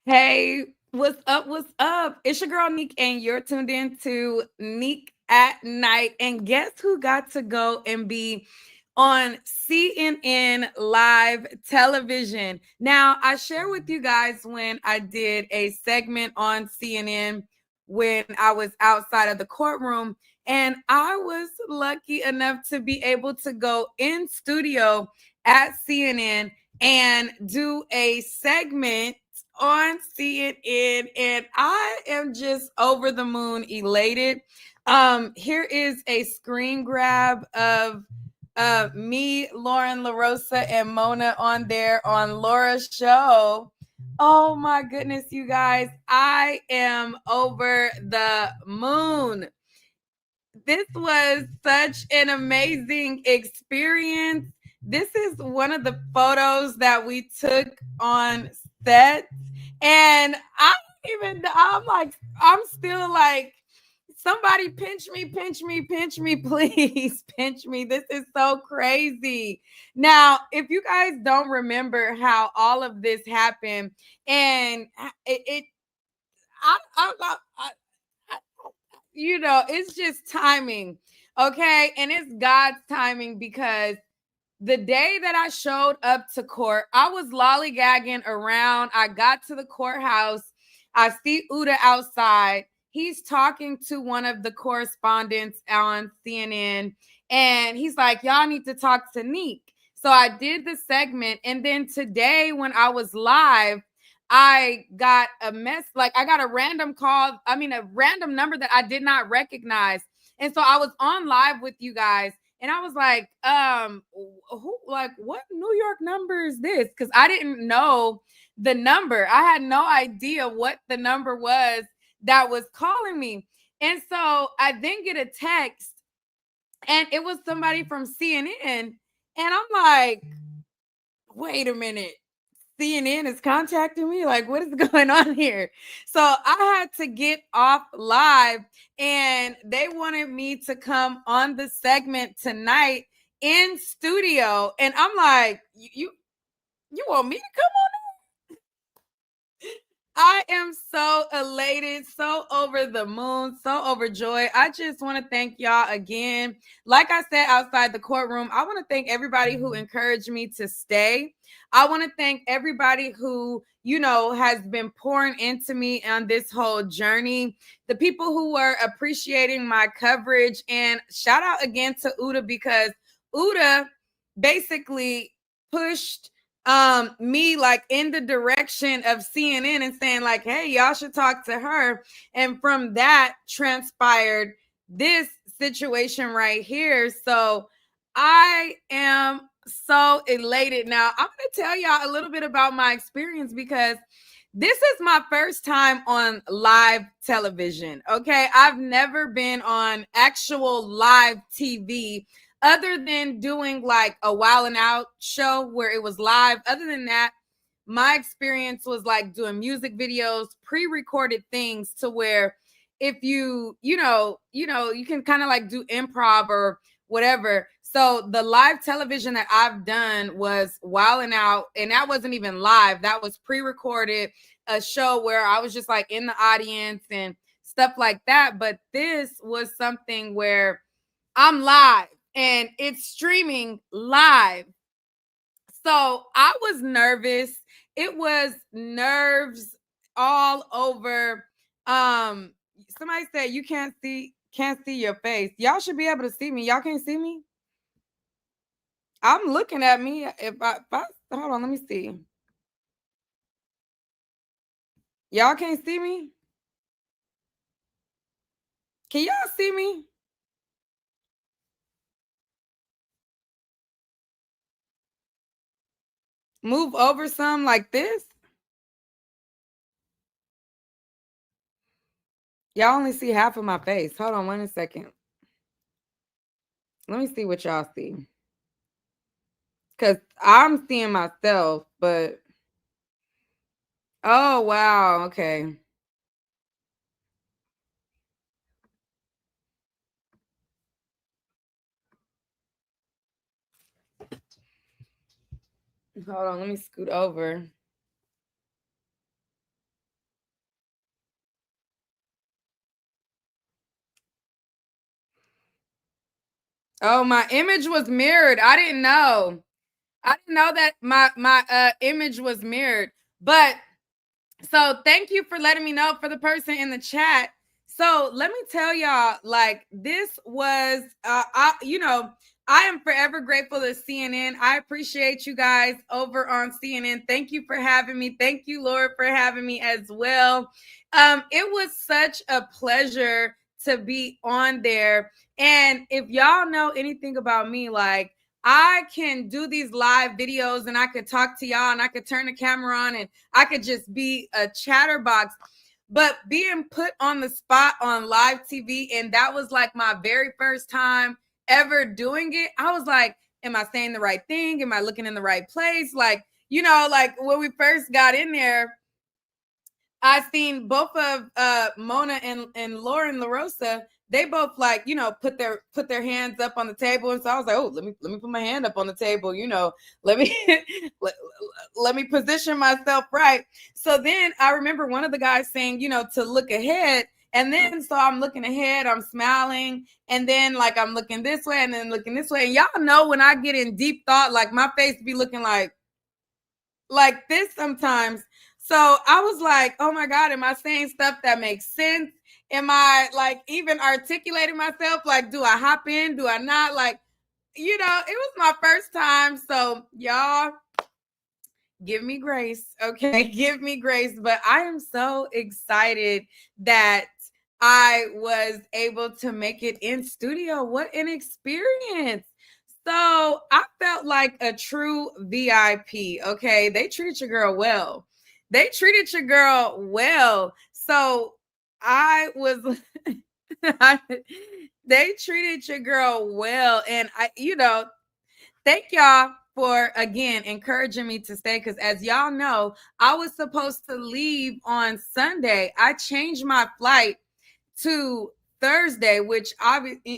Hey, what's up? What's up? It's your girl Nique, and you're tuned in to Nique at Night. And guess who got to go and be on CNN live television? Now, I share with you guys when I did a segment on CNN when I was outside of the courtroom, and I was lucky enough to be able to go in studio at CNN and do a segment on CNN, and I am just over the moon elated. Here is a screen grab of me, Lauren LaRosa, and Mona on there on Laura's show. Oh my goodness, you guys, I am over the moon. This was such an amazing experience. This is one of the photos that we took on set. And I'm still like, somebody pinch me, please, pinch me. This is so crazy. Now, if you guys don't remember how all of this happened, and it I it's just timing. Okay. And it's God's timing because the day that I showed up to court, I was lollygagging around. I got to the courthouse. I see Uda outside. He's talking to one of the correspondents on CNN, and he's like, y'all need to talk to Nique. So I did the segment. And then today, when I was live, I got a like I got a random call, a random number that I did not recognize. And so I was on live with you guys, and I was like, what New York number is this? Because I didn't know the number. I had no idea what the number was that was calling me. And so I then get a text, and it was somebody from CNN. And I'm like, wait a minute. CNN is contacting me. Like, what is going on here? So I had to get off live, and they wanted me to come on the segment tonight in studio. And I'm like, you want me to come on? I am so elated, so over the moon, so overjoyed. I just want to thank y'all again. Like I said outside the courtroom, I want to thank everybody who encouraged me to stay. I want to thank everybody who, has been pouring into me on this whole journey. The people who were appreciating my coverage. And shout out again to Uda, because Uda basically pushed me like in the direction of CNN and saying like, hey, y'all should talk to her. And from that transpired this situation right here. So I am so elated. Now I'm going to tell y'all a little bit about my experience, because this is my first time on live television. Okay. I've never been on actual live TV other than doing like a Wild and Out show where it was live. Other than that, my experience was like doing music videos, pre-recorded things, to where if you can kind of like do improv or whatever. So the live television that I've done was Wild and Out, and that wasn't even live. That was pre-recorded, a show where I was just like in the audience and stuff like that. But this was something where I'm live and it's streaming live. So I was nervous. It was nerves all over. Somebody said you can't see your face. Y'all should be able to see me. Y'all can't see me. I'm looking at me. If I hold on, let me see. Y'all can't see me. Can y'all see me? Move over some like this. Y'all only see half of my face. Hold on 1 second. Let me see what y'all see. Because I'm seeing myself, but oh, wow. Okay. Hold on. Let me scoot over. Oh, my image was mirrored. I didn't know. I didn't know that my image was mirrored. But so thank you for letting me know for the person in the chat. So let me tell y'all, like, this was I am forever grateful to CNN. I appreciate you guys over on CNN. Thank you for having me. Thank you, Lord, for having me as well. It was such a pleasure to be on there. And if y'all know anything about me, like, I can do these live videos and I could talk to y'all and I could turn the camera on and I could just be a chatterbox. But being put on the spot on live TV, and that was like my very first time ever doing it, I was like, am I saying the right thing? Am I looking in the right place? Like, like when we first got in there, I seen both of Mona and Lauren LaRosa. They both like, put their hands up on the table. And so I was like, oh, let me put my hand up on the table, let me let me position myself right. So then I remember one of the guys saying, to look ahead. And then so I'm looking ahead, I'm smiling, and then like I'm looking this way and then looking this way. And y'all know when I get in deep thought, like my face be looking like this sometimes. So I was like, oh my God, am I saying stuff that makes sense? Am I like even articulating myself? Like, do I hop in? Do I not? Like, it was my first time. So y'all give me grace. Okay. Give me grace. But I am so excited that I was able to make it in studio. What an experience. So I felt like a true VIP. Okay. They treated your girl well. They treated your girl well. So I was, they treated your girl well. And thank y'all for again encouraging me to stay, because as y'all know, I was supposed to leave on Sunday. I changed my flight to Thursday, which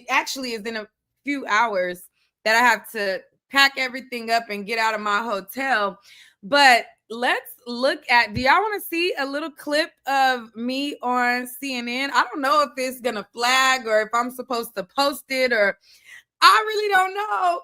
actually is in a few hours that I have to pack everything up and get out of my hotel. But let's look at, do y'all want to see a little clip of me on CNN? I don't know if it's gonna flag or if I'm supposed to post it, or I really don't know.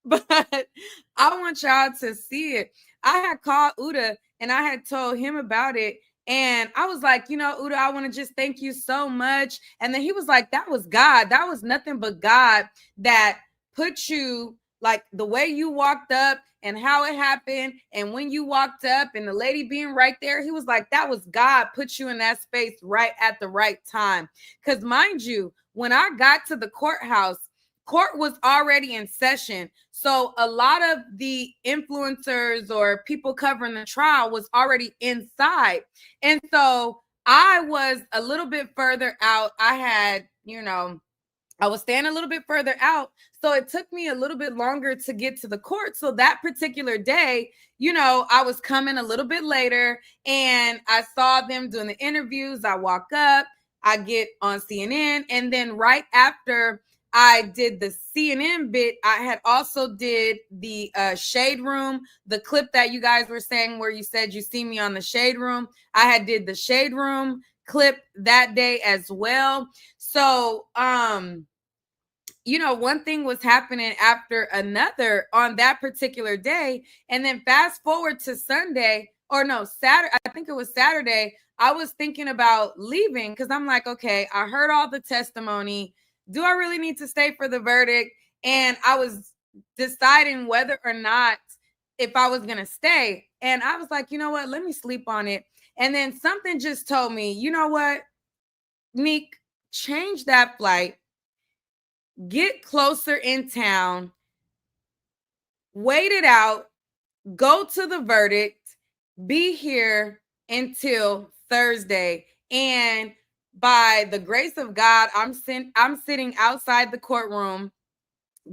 But I want y'all to see it. I had called Uda and I had told him about it. And I was like, Uda, I want to just thank you so much. And then he was like, that was God. That was nothing but God that put you, like the way you walked up and how it happened. And when you walked up and the lady being right there, he was like, that was God put you in that space right at the right time. Because mind you, when I got to the courthouse, court was already in session. So a lot of the influencers or people covering the trial was already inside. And so I was a little bit further out. I had, I was staying a little bit further out. So it took me a little bit longer to get to the court. So that particular day, I was coming a little bit later and I saw them doing the interviews. I walk up, I get on CNN. And then right after I did the CNN bit, I had also did the Shade Room, the clip that you guys were saying where you said you see me on the Shade Room. I had did the Shade Room clip that day as well. So, one thing was happening after another on that particular day. And then fast forward to Sunday, or no, Saturday, I think it was Saturday, I was thinking about leaving because I'm like, okay, I heard all the testimony. Do I really need to stay for the verdict? And I was deciding whether or not if I was going to stay. And I was like, you know what? Let me sleep on it. And then something just told me, you know what, Nique, change that flight, get closer in town, wait it out, go to the verdict, be here until Thursday. And by the grace of God, I'm sitting outside the courtroom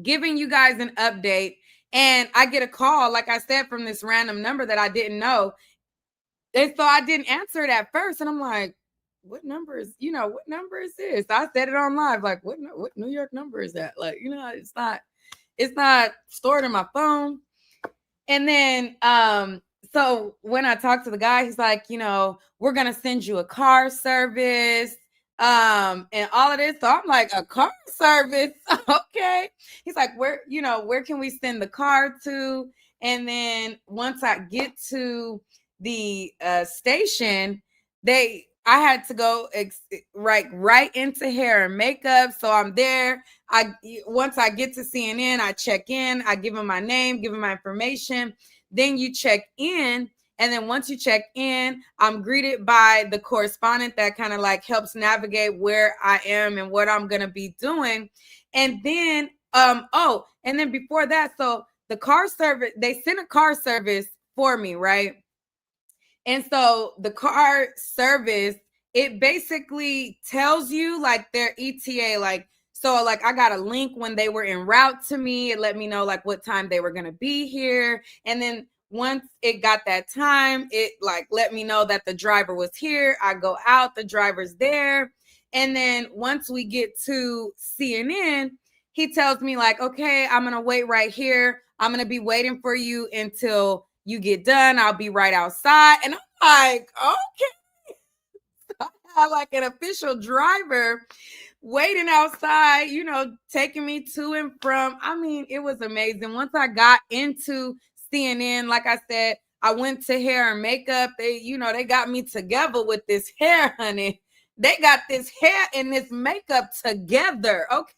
giving you guys an update. And I get a call, like I said, from this random number that I didn't know. And so I didn't answer it at first. And I'm like, what number is this? I said it on live, like, what New York number is that? Like, it's not stored in my phone. And then so when I talked to the guy, he's like, we're gonna send you a car service. and all of this. So I'm like, a car service. Okay. He's like, where can we send the car to? And then once I get to the station, I had to go right into hair and makeup. So I'm there. Once I get to CNN, I check in, I give him my name, give him my information. Then you check in. And then once you check in, I'm greeted by the correspondent that kind of like helps navigate where I am and what I'm going to be doing. And then, and then before that, so the car service, they sent a car service for me, right? And so the car service, it basically tells you like their ETA, like, so like I got a link when they were en route to me. It let me know like what time they were going to be here. And then once it got that time, it like let me know that the driver was here. I go out, the driver's there. And then once we get to CNN, he tells me like, okay, I'm going to wait right here. I'm going to be waiting for you until you get done. I'll be right outside. And I'm like, okay. I have like an official driver waiting outside, taking me to and from. I mean, it was amazing. Once I got into CNN, like I said, I went to hair and makeup. They got me together with this hair, honey. They got this hair and this makeup together. Okay.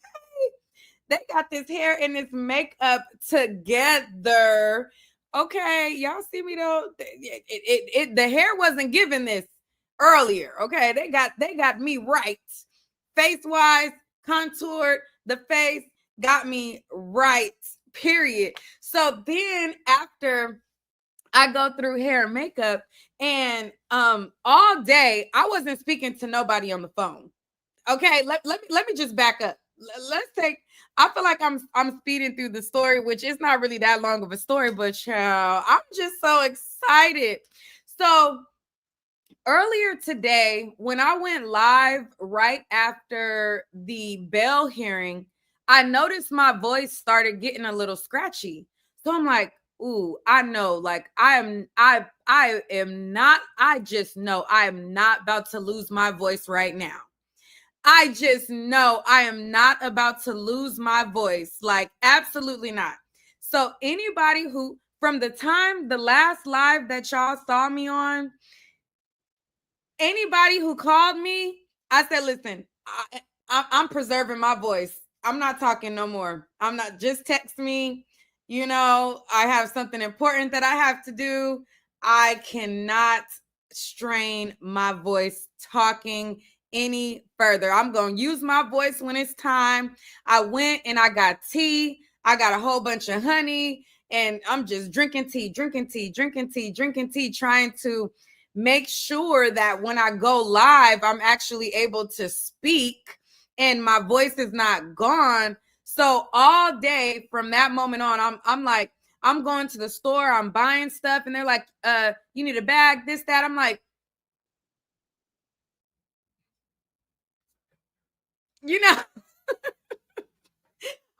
They got this hair and this makeup together. Okay. Y'all see me though? The hair wasn't giving this earlier. Okay. They got me right. Face-wise, contoured, the face got me right, period. So then after I go through hair and makeup, and all day I wasn't speaking to nobody on the phone. Okay, let me just back up. I feel like I'm speeding through the story, which is not really that long of a story, but child, I'm just so excited. So earlier today, when I went live right after the bail hearing, I noticed my voice started getting a little scratchy. So I'm like, ooh, I know, like I just know I am not about to lose my voice right now. I just know I am not about to lose my voice. Like, absolutely not. So anybody who, from the time the last live that y'all saw me on, anybody who called me, I said, listen, I'm preserving my voice. I'm not talking no more. I'm not, just text me. I have something important that I have to do. I cannot strain my voice talking any further. I'm going to use my voice when it's time. I went and I got tea. I got a whole bunch of honey, and I'm just drinking tea, trying to make sure that when I go live, I'm actually able to speak and my voice is not gone. So all day from that moment on, I'm like, I'm going to the store, I'm buying stuff, and they're like, you need a bag, this, that. I'm like,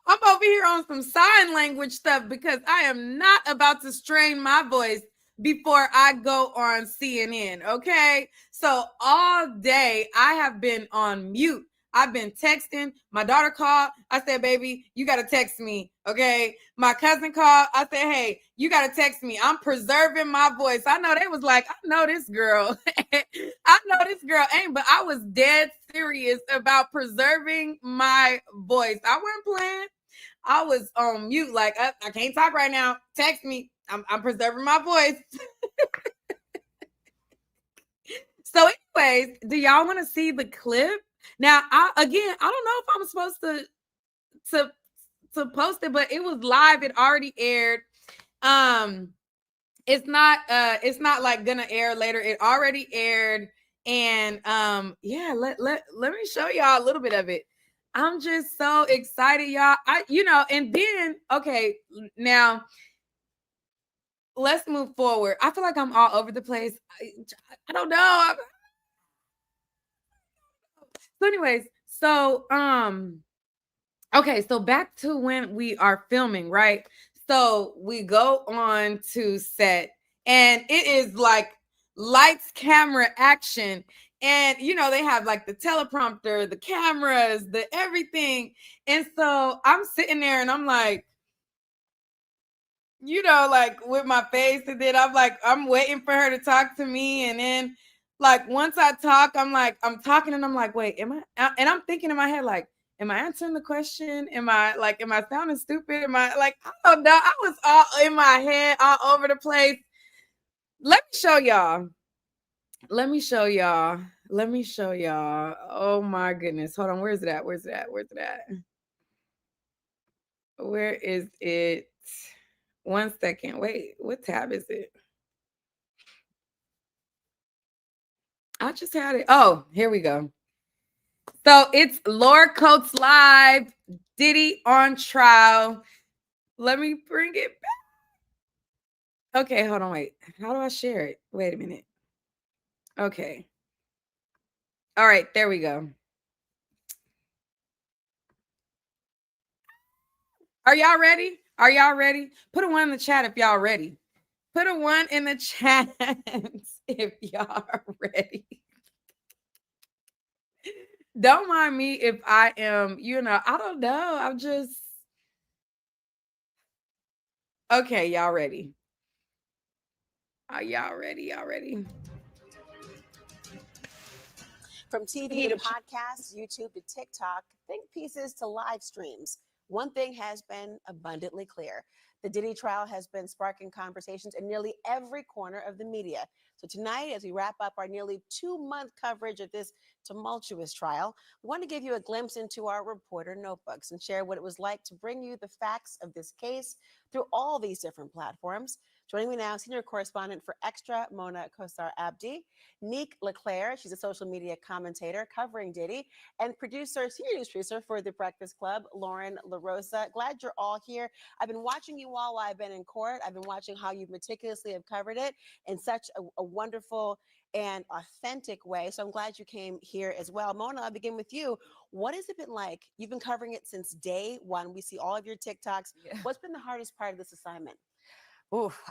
I'm over here on some sign language stuff because I am not about to strain my voice before I go on CNN. Okay. So all day I have been on mute. I've been texting. My daughter called. I said, baby, you got to text me. Okay. My cousin called. I said, hey, you got to text me. I'm preserving my voice. I know they was like, I know this girl. I know this girl ain't, but I was dead serious about preserving my voice. I wasn't playing. I was on mute, like, I can't talk right now. Text me. I'm preserving my voice. So anyways, do y'all want to see the clip? Now, I don't know if I'm supposed to post it, but it was live. It already aired. It's not like gonna air later. It already aired. And yeah, let me show y'all a little bit of it. I'm just so excited, y'all. And then, okay, now let's move forward. I feel like I'm all over the place. I don't know. So anyways, okay, so back to when we are filming, right? So we go on to set, and it is like lights, camera, action. And they have like the teleprompter, the cameras, the everything. And so I'm sitting there and I'm like, like with my face, and then I'm waiting for her to talk to me. And then like once I talk, I'm talking and I'm like, wait, and I'm thinking in my head, like, am I answering the question? Am I sounding stupid? Am I like, I don't know. I was all in my head, all over the place. Let me show y'all. Let me show y'all. Let me show y'all. Oh my goodness. Hold on. Where's it at? Where's it at? Where's it at? Where is it? 1 second. Wait, what tab is it? I just had it. Oh, here we go. So it's Laura Coates Live, Diddy on trial. Let me bring it back. Okay, hold on. Wait. How do I share it? Wait a minute. Okay. All right, there we go. Are y'all ready? Are y'all ready? Put a 1 in the chat if y'all ready. Put a 1 in the chat if y'all are ready. Don't mind me if I am, I don't know. I'm just okay. Y'all ready? Are y'all ready? Y'all ready? From TV to podcasts, YouTube to TikTok, think pieces to live streams. One thing has been abundantly clear. The Diddy trial has been sparking conversations in nearly every corner of the media. So tonight, as we wrap up our nearly 2-month coverage of this tumultuous trial, we want to give you a glimpse into our reporter notebooks and share what it was like to bring you the facts of this case through all these different platforms. Joining me now, senior correspondent for Extra, Mona Kosar Abdi, niquelaclaire, she's a social media commentator covering Diddy, and senior news producer for The Breakfast Club, Lauren LaRosa. Glad you're all here. I've been watching you all while I've been in court. I've been watching how you meticulously have covered it in such a wonderful and authentic way. So I'm glad you came here as well. Mona, I'll begin with you. What has it been like? You've been covering it since day one. We see all of your TikToks. Yeah. What's been the hardest part of this assignment?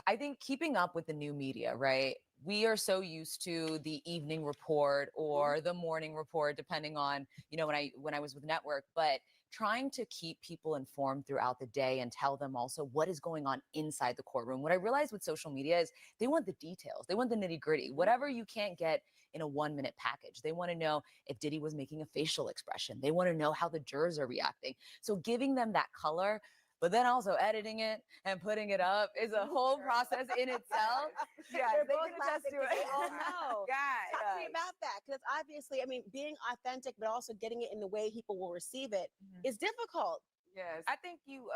I think keeping up with the new media, right? We are so used to the evening report or the morning report, depending on, when I was with network, but trying to keep people informed throughout the day and tell them also what is going on inside the courtroom. What I realized with social media is they want the details. They want the nitty gritty, whatever you can't get in a 1-minute package. They want to know if Diddy was making a facial expression. They want to know how the jurors are reacting. So giving them that color, but then also editing it and putting it up is a whole process in itself. Yeah, they can attest to it. Oh no. Talk to me about that, because obviously, being authentic, but also getting it in the way people will receive it is difficult. Yes. I think you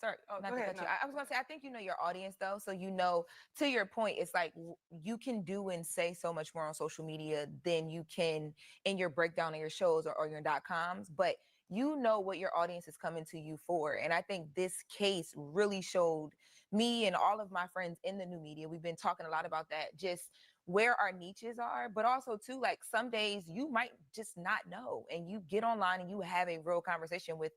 sorry, not to cut No. you. I was gonna say I think you know your audience though. So to your point, it's like you can do and say so much more on social media than you can in your breakdown of your shows or your .coms, but you know what your audience is coming to you for. And I think this case really showed me and all of my friends in the new media. We've been talking a lot about that, just where our niches are, but also too, like some days you might just not know, and you get online and you have a real conversation with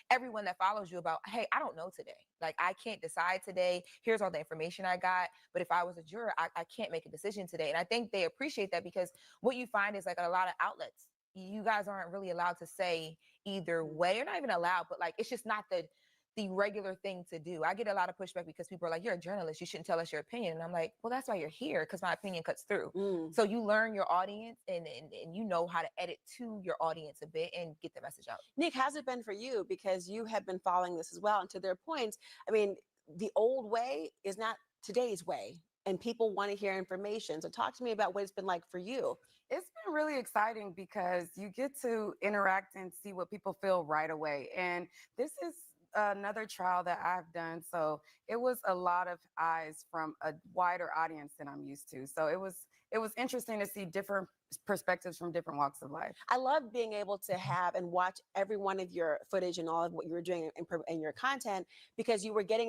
everyone that follows you about, hey, I don't know today. Like, I can't decide today. Here's all the information I got. But if I was a juror, I can't make a decision today. And I think they appreciate that, because what you find is like a lot of outlets, you guys aren't really allowed to say either way. You're not even allowed, but like, it's just not the regular thing to do. I get a lot of pushback because people are like, you're a journalist, you shouldn't tell us your opinion. And I'm like, well, that's why you're here, because my opinion cuts through. So you learn your audience, and you know how to edit to your audience a bit and get the message out. Nique, how's it been for you? Because you have been following this as well. And to their points, the old way is not today's way, and people want to hear information. So talk to me about what it's been like for you. It's been really exciting because you get to interact and see what people feel right away. And this is another trial that I've done. So it was a lot of eyes from a wider audience than I'm used to. So it was interesting to see different perspectives from different walks of life. I love being able to have and watch every one of your footage and all of what you were doing in your content, because you were getting.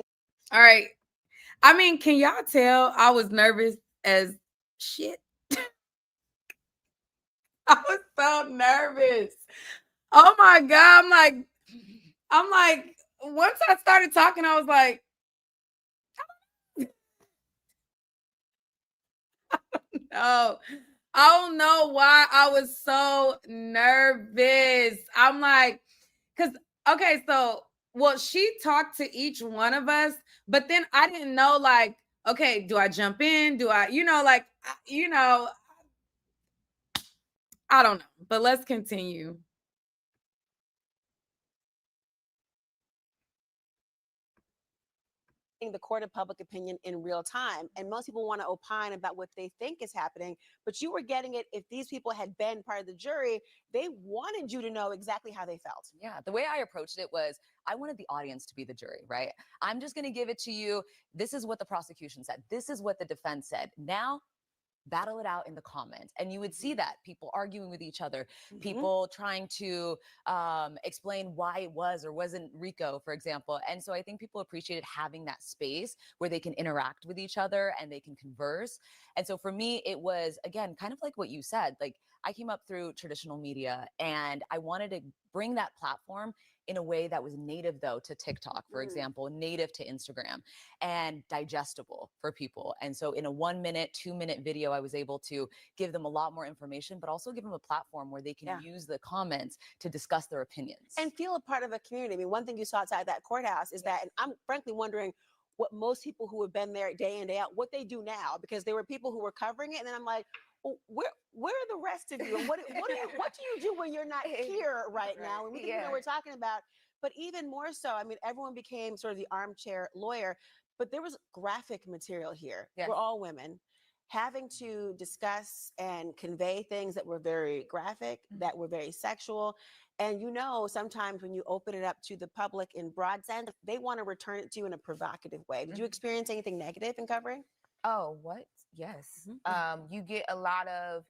All right. Can y'all tell I was nervous as shit? I was so nervous. Oh my God. I'm like, once I started talking, I was like, no. I don't know why I was so nervous. I'm like, because, okay, so, well, she talked to each one of us, but then I didn't know, like, okay, do I jump in? Do I, like, I don't know, but let's continue. The court of public opinion in real time. And most people want to opine about what they think is happening, but you were getting it. If these people had been part of the jury, they wanted you to know exactly how they felt. Yeah, the way I approached it was I wanted the audience to be the jury, right? I'm just going to give it to you. This is what the prosecution said. This is what the defense said. Now, battle it out in the comments. And you would see that people arguing with each other, people trying to explain why it was or wasn't Rico, for example. And so I think people appreciated having that space where they can interact with each other and they can converse. And so for me, it was, again, kind of like what you said, like I came up through traditional media and I wanted to bring that platform in a way that was native, though, to TikTok, for example, native to Instagram, and digestible for people. And so in a 1 minute, 2 minute video, I was able to give them a lot more information, but also give them a platform where they can use the comments to discuss their opinions. And feel a part of a community. I mean, one thing you saw outside that courthouse is that, and I'm frankly wondering what most people who have been there day in, day out, what they do now, because there were people who were covering it. And then I'm like, well, where are the rest of you? And what do you do when you're not here right now? And we think we know what we're talking about. But even more so, I mean, everyone became sort of the armchair lawyer, but there was graphic material here. We're all women having to discuss and convey things that were very graphic, that were very sexual. And sometimes when you open it up to the public in broad sense, they want to return it to you in a provocative way. Did you experience anything negative in covering? Oh, what? Yes. You get a lot of,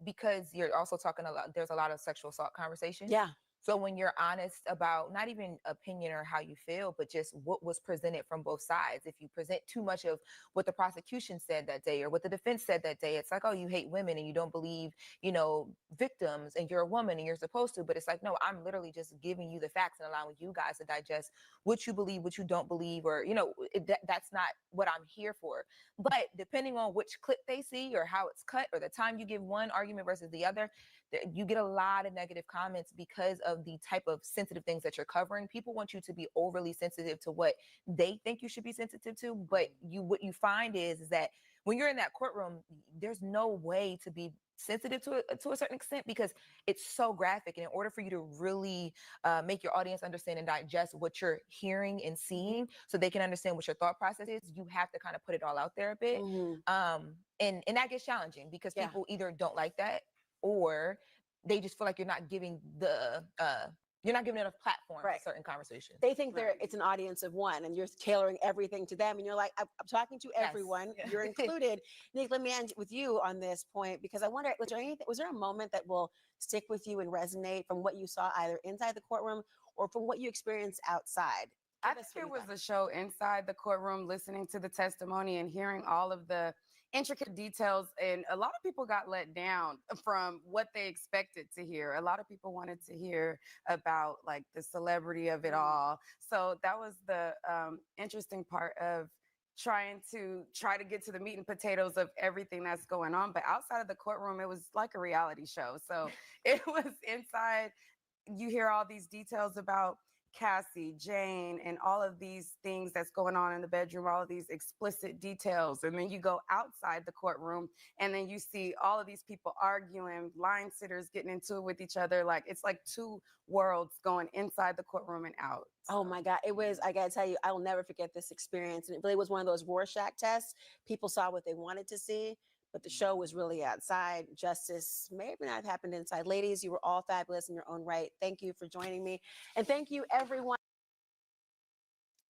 because you're also talking a lot, there's a lot of sexual assault conversation. Yeah. So when you're honest about not even opinion or how you feel, but just what was presented from both sides, if you present too much of what the prosecution said that day or what the defense said that day, it's like, oh, you hate women and you don't believe, victims and you're a woman and you're supposed to. But it's like, no, I'm literally just giving you the facts and allowing you guys to digest what you believe, what you don't believe, or, that's not what I'm here for. But depending on which clip they see or how it's cut or the time you give one argument versus the other, you get a lot of negative comments because of the type of sensitive things that you're covering. People want you to be overly sensitive to what they think you should be sensitive to, but what you find is that when you're in that courtroom, there's no way to be sensitive to a certain extent because it's so graphic. And in order for you to really make your audience understand and digest what you're hearing and seeing so they can understand what your thought process is, you have to kind of put it all out there a bit. And that gets challenging because people either don't like that or they just feel like you're not giving enough platform for certain conversations. They think it's an audience of one and you're tailoring everything to them. And you're like, I'm talking to everyone. Yes. You're included. Nique, let me end with you on this point because I wonder, was there a moment that will stick with you and resonate from what you saw either inside the courtroom or from what you experienced outside? I think it was a show inside the courtroom, listening to the testimony and hearing all of the intricate details. And a lot of people got let down from what they expected to hear. A lot of people wanted to hear about like the celebrity of it all. So that was the interesting part of try to get to the meat and potatoes of everything that's going on. But outside of the courtroom, it was like a reality show. So it was inside. You hear all these details about Cassie, Jane, and all of these things that's going on in the bedroom, all of these explicit details. And then you go outside the courtroom and then you see all of these people arguing, line sitters getting into it with each other. Like it's like two worlds going inside the courtroom and out. Oh my God. It was, I got to tell you, I will never forget this experience. And it really was one of those Rorschach tests. People saw what they wanted to see, but the show was really outside. Justice may or may not have happened inside. Ladies, you were all fabulous in your own right. Thank you for joining me. And thank you, everyone.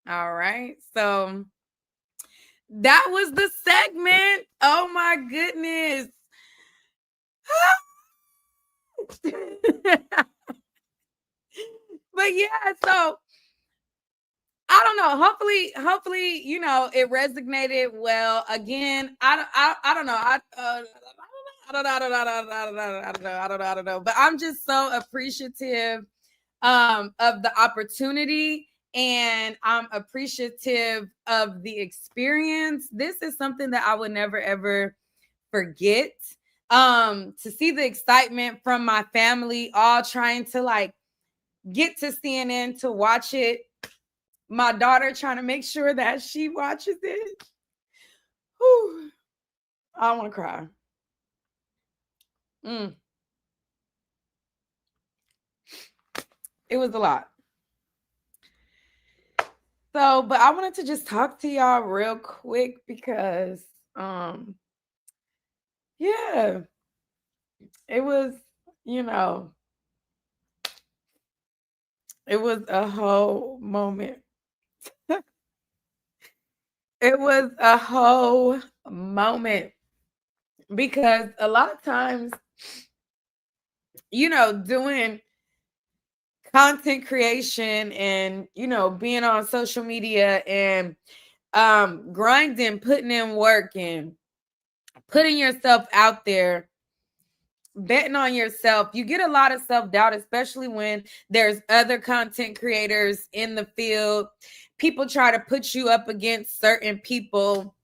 All right. So that was the segment. Oh my goodness. But yeah, so I don't know. Hopefully, it resonated well. Again, I don't know. I don't know. But I'm just so appreciative of the opportunity, and I'm appreciative of the experience. This is something that I would never ever forget. To see the excitement from my family, all trying to like get to CNN to watch it. My daughter trying to make sure that she watches it. Whew. I want to cry. It was a lot. So, but I wanted to just talk to y'all real quick because yeah, it was, you know, it was a whole moment. It was a whole moment because a lot of times, you know, doing content creation and, you know, being on social media and grinding, putting in work and putting yourself out there, betting on yourself, you get a lot of self-doubt, especially when there's other content creators in the field. People try to put you up against certain people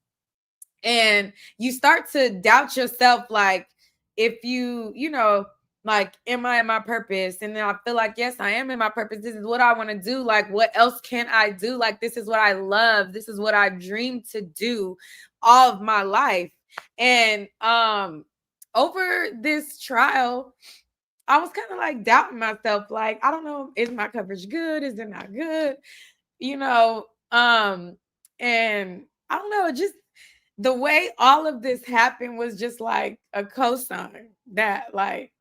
and you start to doubt yourself, like, if you know, like, am I in my purpose? And then I feel like, yes, I am in my purpose. This is what I want to do. Like, what else can I do? Like, this is what I love. This is what I dreamed to do all of my life. And over this trial, I was kind of like doubting myself, like, I don't know, is my coverage good? Is it not good? You know, and I don't know, just the way all of this happened was just like a cosign that, like,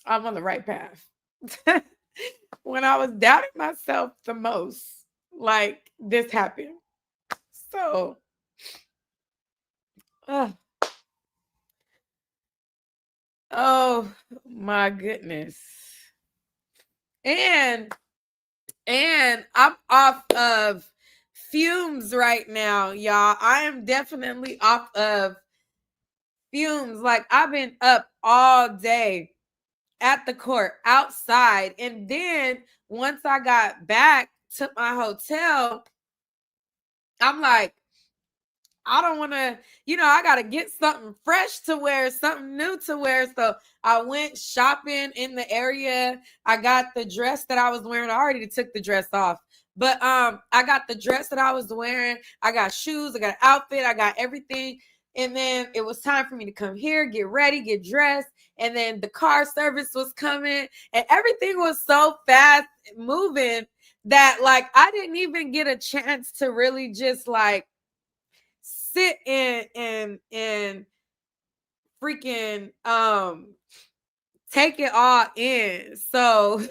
I'm on the right path. When I was doubting myself the most, like, this happened. So, oh my goodness. And I'm off of fumes right now, y'all. I am definitely off of fumes. Like, I've been up all day at the court outside. And then once I got back to my hotel, I'm like, I don't want to, you know, I got to get something fresh to wear, something new to wear. So I went shopping in the area. I got the dress that I was wearing. I already took the dress off. But I got the dress that I was wearing. I got shoes. I got an outfit. I got everything. And then it was time for me to come here, get ready, get dressed. And then the car service was coming. And everything was so fast moving that, like, I didn't even get a chance to really just, like, sit and freaking take it all in. So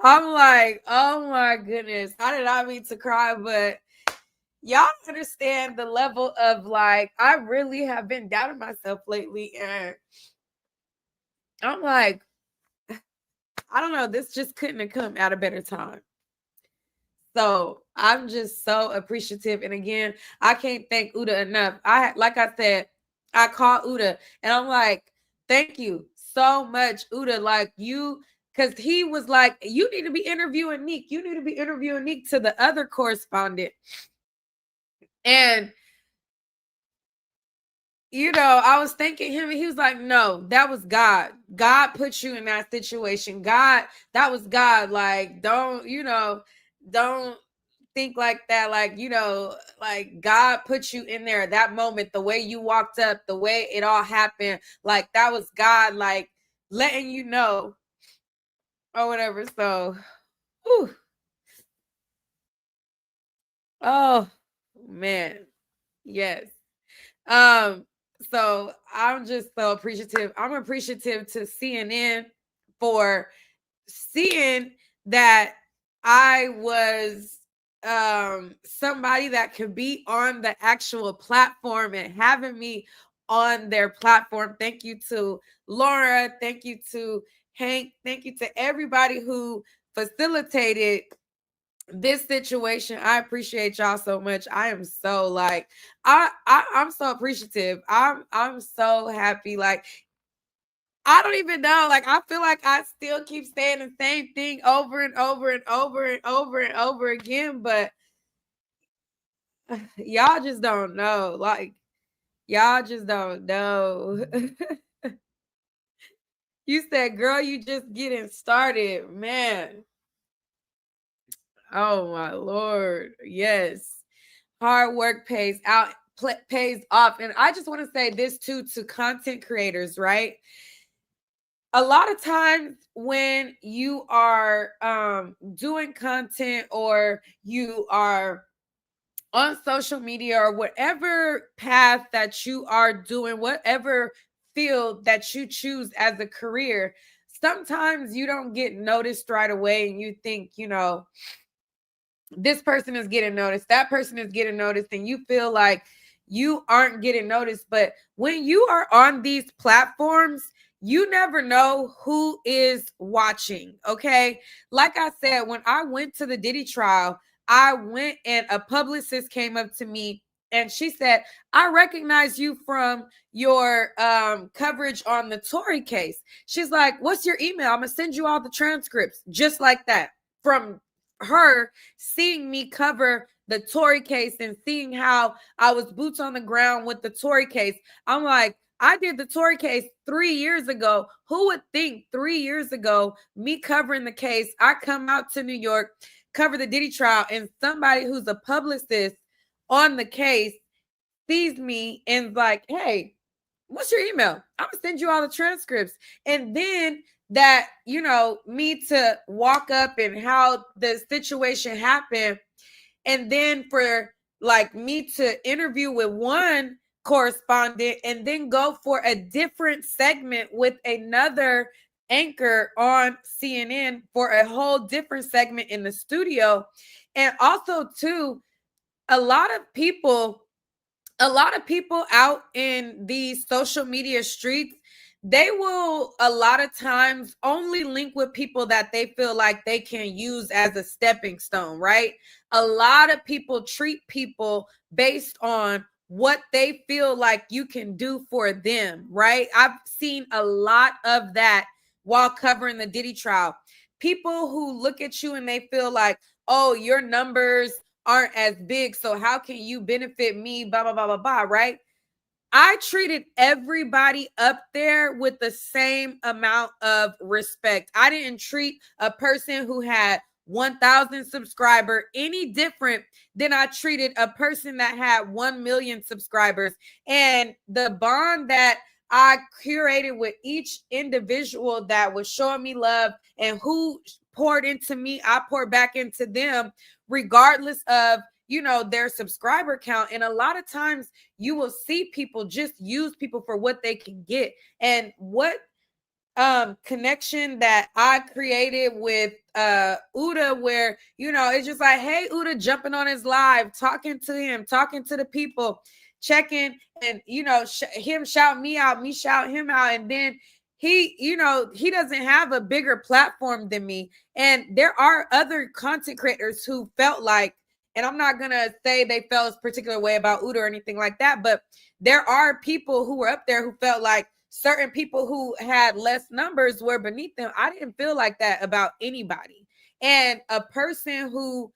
I'm like, oh my goodness, I did not mean to cry, but y'all understand the level of, like, I really have been doubting myself lately, and I'm like, I don't know, this just couldn't have come at a better time. So I'm just so appreciative. And again, I can't thank Uda enough. Like I said, I called Uda and I'm like, thank you so much, Uda. Like, you, because he was like, you need to be interviewing Nique. You need to be interviewing Nique, to the other correspondent. And, you know, I was thanking him and he was like, no, that was God. God put you in that situation. God, that was God. Like, don't, you know, don't think like that. Like, you know, like, God put you in there, that moment, the way you walked up, the way it all happened, like, that was God, like, letting you know or whatever. So, whew. Oh man, yes. So I'm just so appreciative. I'm appreciative to CNN for seeing that I was somebody that could be on the actual platform and having me on their platform. Thank you to Laura. Thank you to Hank. Thank you to everybody who facilitated this situation. I appreciate y'all so much. I am so, like, I'm so appreciative. I'm so happy. Like, I don't even know. Like, I feel like I still keep saying the same thing over and over and over and over and over again, but y'all just don't know. Like, Y'all just don't know. You said, girl, you just getting started, man. Oh my Lord. Yes. Hard work pays out, pays off. And I just want to say this too to content creators, right? A lot of times when you are doing content or you are on social media or whatever path that you are doing, whatever field that you choose as a career, sometimes you don't get noticed right away and you think, this person is getting noticed, that person is getting noticed, and you feel like you aren't getting noticed. But when you are on these platforms, you never know who is watching. Okay. Like I said, when I went to the Diddy trial, I went and a publicist came up to me and she said, I recognize you from your coverage on the Tory case. She's like, what's your email? I'm going to send you all the transcripts, just like that, from her seeing me cover the Tory case and seeing how I was boots on the ground with the Tory case. I'm like, I did the Tory case 3 years ago. Who would think 3 years ago, me covering the case, I come out to New York, cover the Diddy trial, and somebody who's a publicist on the case sees me and like, hey, what's your email? I'm gonna send you all the transcripts. And then that, me to walk up and how the situation happened. And then for like me to interview with one correspondent and then go for a different segment with another anchor on CNN for a whole different segment in the studio. And also too, a lot of people out in these social media streets, they will a lot of times only link with people that they feel like they can use as a stepping stone, right? A lot of people treat people based on what they feel like you can do for them, right? I've seen a lot of that while covering the Diddy trial. People who look at you and they feel like, oh, your numbers aren't as big, so how can you benefit me, blah blah blah blah blah, right? I treated everybody up there with the same amount of respect. I didn't treat a person who had 1,000 subscriber any different than I treated a person that had 1 million subscribers. And the bond that I curated with each individual that was showing me love and who poured into me, I poured back into them, regardless of their subscriber count. And a lot of times you will see people just use people for what they can get. And what connection that I created with Uda, where it's just like, hey, Uda, jumping on his live, talking to him, talking to the people, checking, and him shout me out, me shout him out. And then he doesn't have a bigger platform than me. And there are other content creators who felt like, and I'm not gonna say they felt a particular way about Uda or anything like that, but there are people who were up there who felt like certain people who had less numbers were beneath them. I didn't feel like that about anybody. And a person who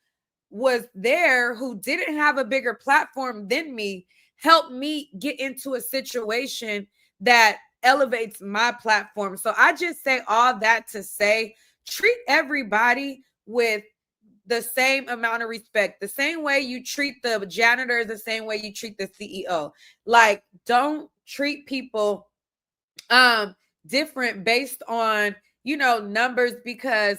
was there who didn't have a bigger platform than me helped me get into a situation that elevates my platform. So I just say all that to say, treat everybody with the same amount of respect, the same way you treat the janitor, the same way you treat the CEO. Like, don't treat people different based on numbers, because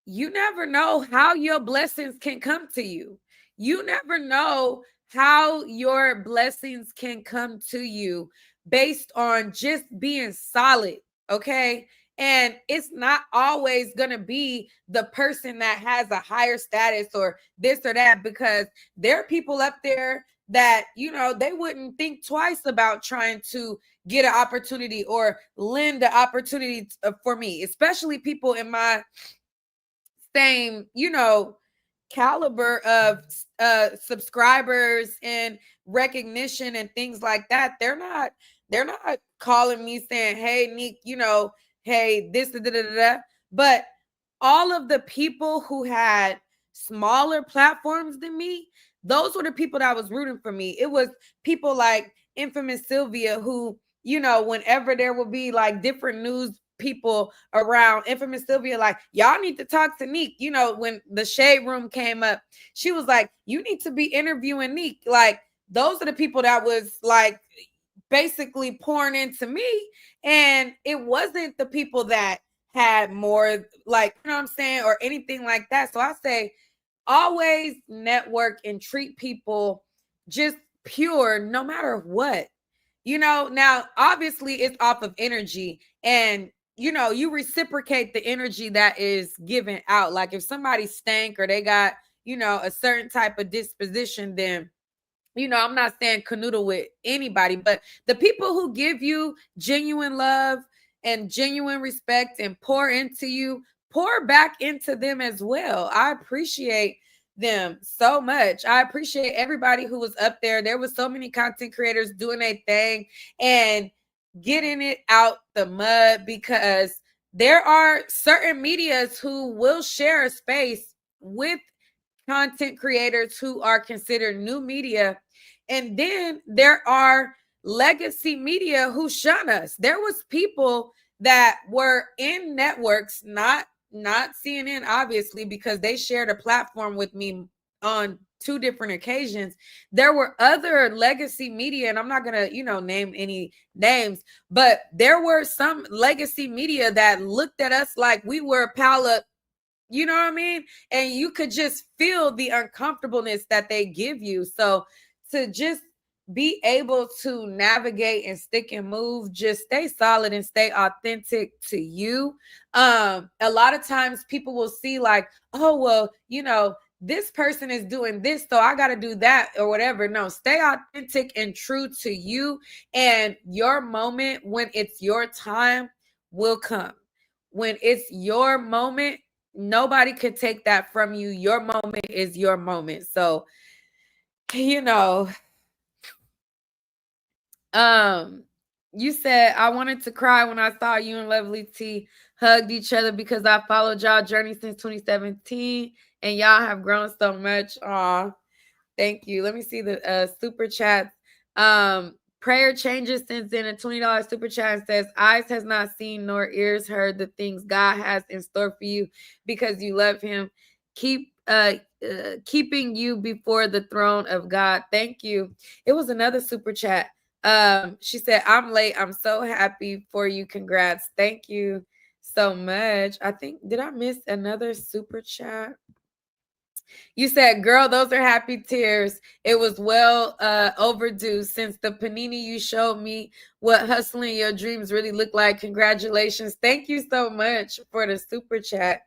you never know how your blessings can come to you. You never know how your blessings can come to you based on just being solid, okay? And it's not always going to be the person that has a higher status or this or that, because there are people up there that, they wouldn't think twice about trying to get an opportunity or lend an opportunity for me, especially people in my same, caliber of subscribers and recognition and things like that. They're not calling me saying, hey, Nique, hey, this, da, da, da, da. But all of the people who had smaller platforms than me, those were the people that was rooting for me. It was people like Infamous Sylvia, who, you know, whenever there would be like different news people around, Infamous Sylvia, like, y'all need to talk to Nique. You know, when the Shade Room came up, she was like, you need to be interviewing Nique. Like, those are the people that was like basically pouring into me. And it wasn't the people that had more, like, you know what I'm saying, or anything like that. So I say, always network and treat people just pure, no matter what. You know, now obviously it's off of energy, and you know, you reciprocate the energy that is given out. Like if somebody stank or they got, you know, a certain type of disposition, then, you know, I'm not saying canoodle with anybody, but the people who give you genuine love and genuine respect and pour into you, pour back into them as well. I appreciate them so much. I appreciate everybody who was up there. There was so many content creators doing a thing and getting it out the mud, because there are certain medias who will share a space with content creators who are considered new media, and then there are legacy media who shun us. There was people that were in networks, not CNN, obviously, because they shared a platform with me on 2 different occasions. There were other legacy media, and I'm not gonna, you know, name any names, but there were some legacy media that looked at us like we were a pile of, you know what I mean? And you could just feel the uncomfortableness that they give you. So to just be able to navigate and stick and move, just stay solid and stay authentic to you. A lot of times people will see like, oh, well, you know, this person is doing this, so I got to do that or whatever. No, stay authentic and true to you, and your moment, when it's your time, will come. When it's your moment, nobody could take that from you. Your moment is your moment. So, you know, you said I wanted to cry when I saw you and Lovely T hugged each other because I followed y'all journey since 2017 and y'all have grown so much. Aw, thank you. Let me see the super chat. Prayer changes since then. A $20 super chat says, eyes has not seen nor ears heard the things God has in store for you because you love him. Keep keeping you before the throne of God. Thank you. It was another super chat. She said, I'm late. I'm so happy for you. Congrats. Thank you so much. I think, did I miss another super chat? You said, girl, those are happy tears. It was well overdue since the panini you showed me what hustling your dreams really look like. Congratulations. Thank you so much for the super chat.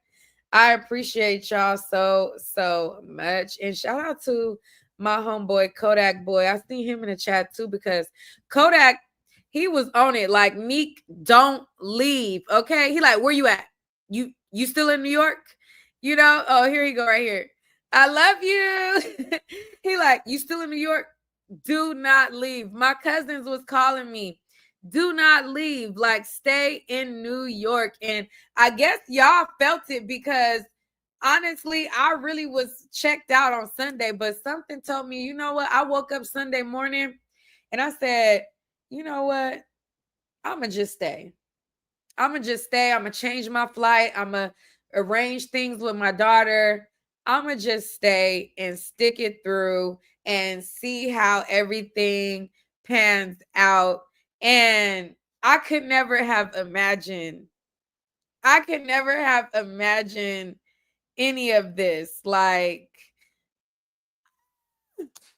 I appreciate y'all so much. And shout out to my homeboy, Kodak Boy. I see him in the chat too, because Kodak, he was on it. Like, Nique, don't leave. Okay. He like, where you at? You still in New York? You know? Oh, here you go right here. I love you. He like, you still in New York? Do not leave. My cousins was calling me. Do not leave. Like, stay in New York. And I guess y'all felt it because honestly, I really was checked out on Sunday, but something told me, you know what? I woke up Sunday morning and I said, you know what? I'm going to just stay. I'm going to just stay. I'm going to change my flight. I'm going to arrange things with my daughter. I'm going to just stay and stick it through and see how everything pans out. And I could never have imagined any of this. Like,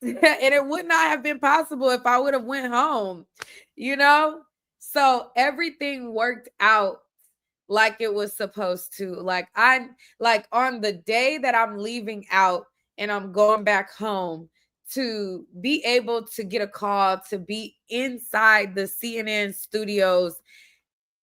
and it would not have been possible if I would have went home, you know? So everything worked out like it was supposed to. Like on the day that I'm leaving out and I'm going back home, to be able to get a call to be inside the CNN studios,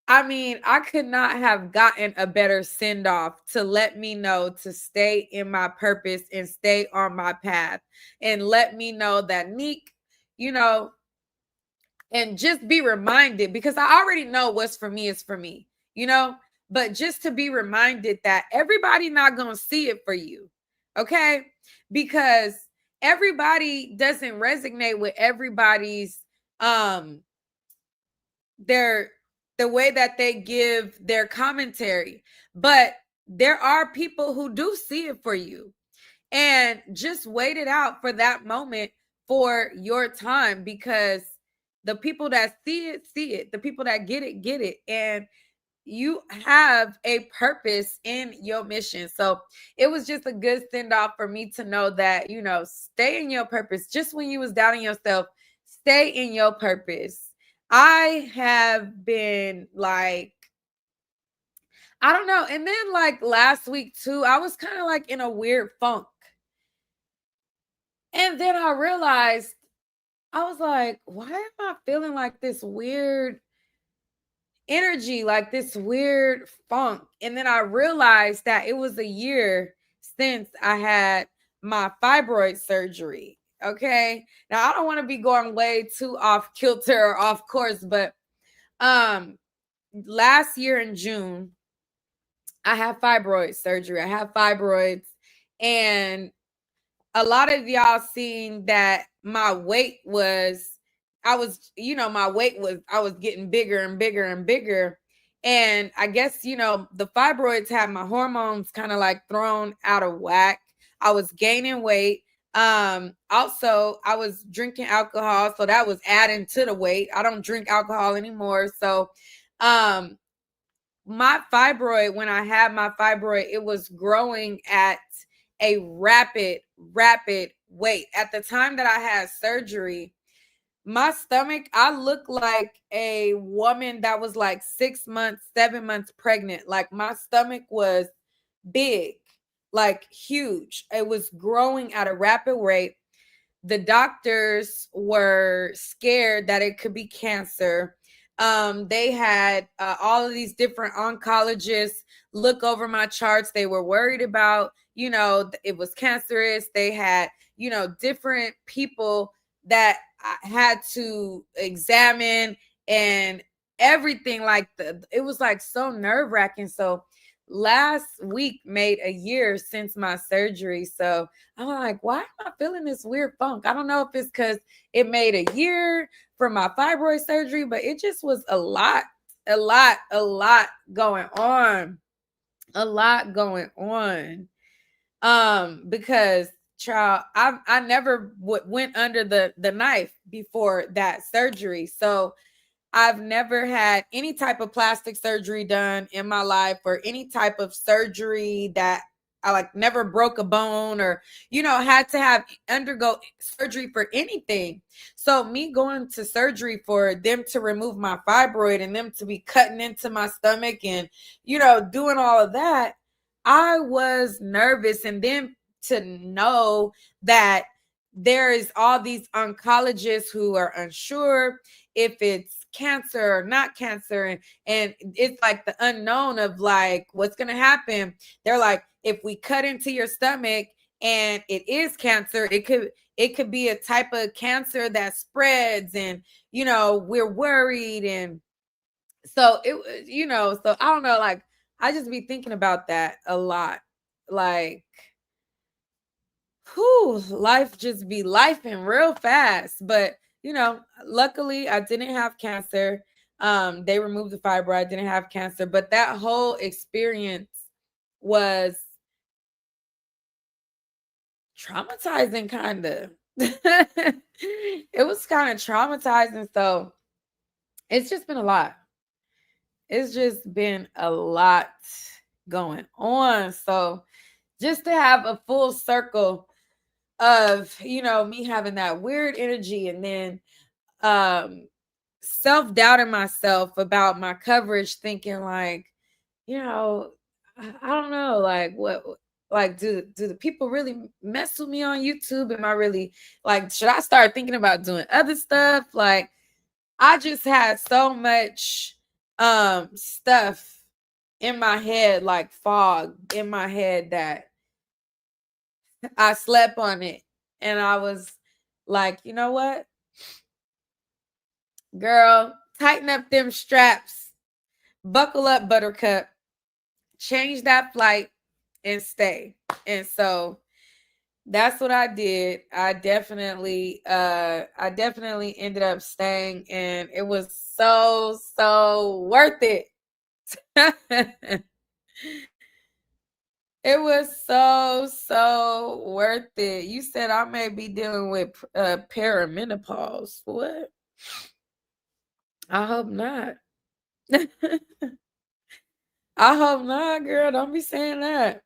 I mean, I could not have gotten a better send off to let me know to stay in my purpose and stay on my path, and let me know that Nique, you know, and just be reminded, because I already know what's for me is for me, you know, but just to be reminded that everybody not going to see it for you. Okay. Because everybody doesn't resonate with everybody's their the way that they give their commentary, but there are people who do see it for you, and just wait it out for that moment for your time, because the people that see it, the people that get it, and you have a purpose in your mission. So it was just a good send off for me to know that, stay in your purpose. Just when you was doubting yourself, stay in your purpose. I have been like, I don't know. And then like last week too, I was kind of like in a weird funk. And then I realized, I was like, why am I feeling like this weird energy, like this weird funk? And then I realized that it was a year since I had my fibroid surgery. Okay. Now I don't want to be going way too off kilter or off course, but last year in June, I had fibroid surgery. I have fibroids, and a lot of y'all seen that my weight was, I was getting bigger and bigger and bigger. And I guess, the fibroids had my hormones kind of like thrown out of whack. I was gaining weight. Also I was drinking alcohol, so that was adding to the weight. I don't drink alcohol anymore. So, my fibroid, when I had my fibroid, it was growing at a rapid weight. At the time that I had surgery, my stomach, I looked like a woman that was like 6 months, 7 months pregnant. Like my stomach was big, like huge. It was growing at a rapid rate. The doctors were scared that it could be cancer. They had all of these different oncologists look over my charts. They were worried about, it was cancerous. They had, different people that I had to examine and everything. Like it was like so nerve wracking. So last week made a year since my surgery. So I'm like, why am I feeling this weird funk? I don't know if it's because it made a year from my fibroid surgery, but it just was a lot going on. A lot going on. Because child, I never went under the knife before that surgery. So I've never had any type of plastic surgery done in my life, or any type of surgery that I like never broke a bone, or, had to have undergo surgery for anything. So me going to surgery for them to remove my fibroid and them to be cutting into my stomach and, doing all of that, I was nervous. And then to know that there is all these oncologists who are unsure if it's cancer or not cancer, and it's like the unknown of like what's gonna happen. They're like, if we cut into your stomach and it is cancer, it could be a type of cancer that spreads, and we're worried. And so it, so I don't know, like I just be thinking about that a lot. Like, whew, life just be life and real fast. But luckily I didn't have cancer. They removed the fibroid. I didn't have cancer, but that whole experience was traumatizing, kind of. It was kind of traumatizing. So it's just been a lot. It's just been a lot going on. So just to have a full circle of, me having that weird energy, and then self-doubting myself about my coverage, thinking like, I don't know, like what, like do the people really mess with me on YouTube? Am I really, like, should I start thinking about doing other stuff? Like I just had so much stuff in my head, like fog in my head, that I slept on it. And I was like, you know what? Girl, tighten up them straps. Buckle up, buttercup. Change that flight and stay. And so That's what I did. I definitely ended up staying, and it was so worth it. It was so worth it. You said I may be dealing with perimenopause. What? I hope not. I hope not, girl. Don't be saying that.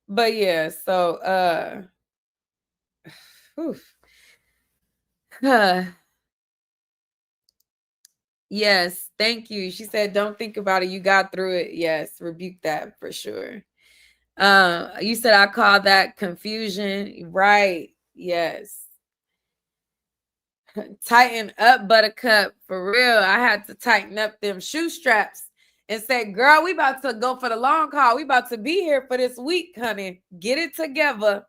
But yeah, so yes, thank you. She said, "Don't think about it. You got through it." Yes, rebuke that for sure. You said I call that confusion, right? Yes. Tighten up, Buttercup, for real. I had to tighten up them shoe straps and say, "Girl, we about to go for the long haul. We about to be here for this week, honey. Get it together.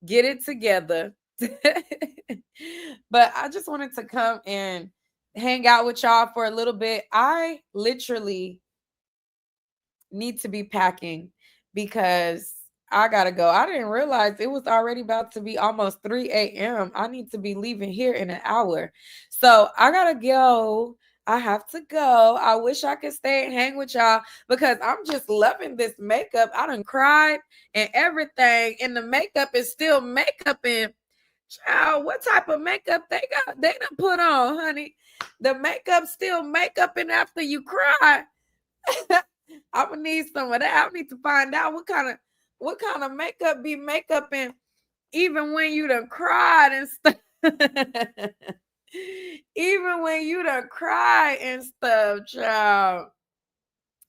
Get it together." But I just wanted to come and hang out with y'all for a little bit. I literally need to be packing because I gotta go. I didn't realize it was already about to be almost 3 a.m. I need to be leaving here in an hour. So I gotta go. I have to go. I wish I could stay and hang with y'all because I'm just loving this makeup. I done cried and everything, and the makeup is still makeup. And child, what type of makeup they done put on, honey? The makeup still makeup, and after you cry. I'm gonna need some of that. I need to find out what kind of makeup be makeup and even when you done cried and stuff. Even when you done cried and stuff, child.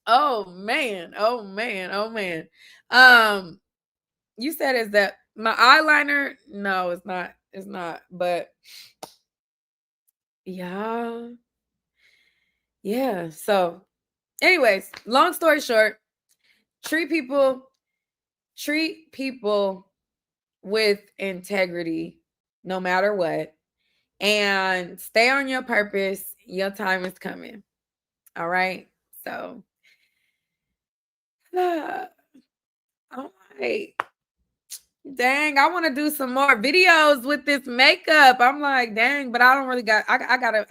Oh man, oh man, oh man. You said is that my eyeliner? No, it's not. It's not. But yeah. Yeah. So, anyways, long story short, treat people with integrity no matter what, and stay on your purpose. Your time is coming. All right. So all right. Dang, I want to do some more videos with this makeup. I'm like, dang, but I don't really got I gotta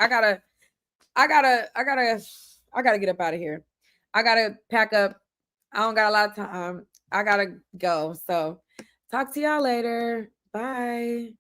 get up out of here. I gotta pack up. I don't got a lot of time. I gotta go. So talk to y'all later. Bye.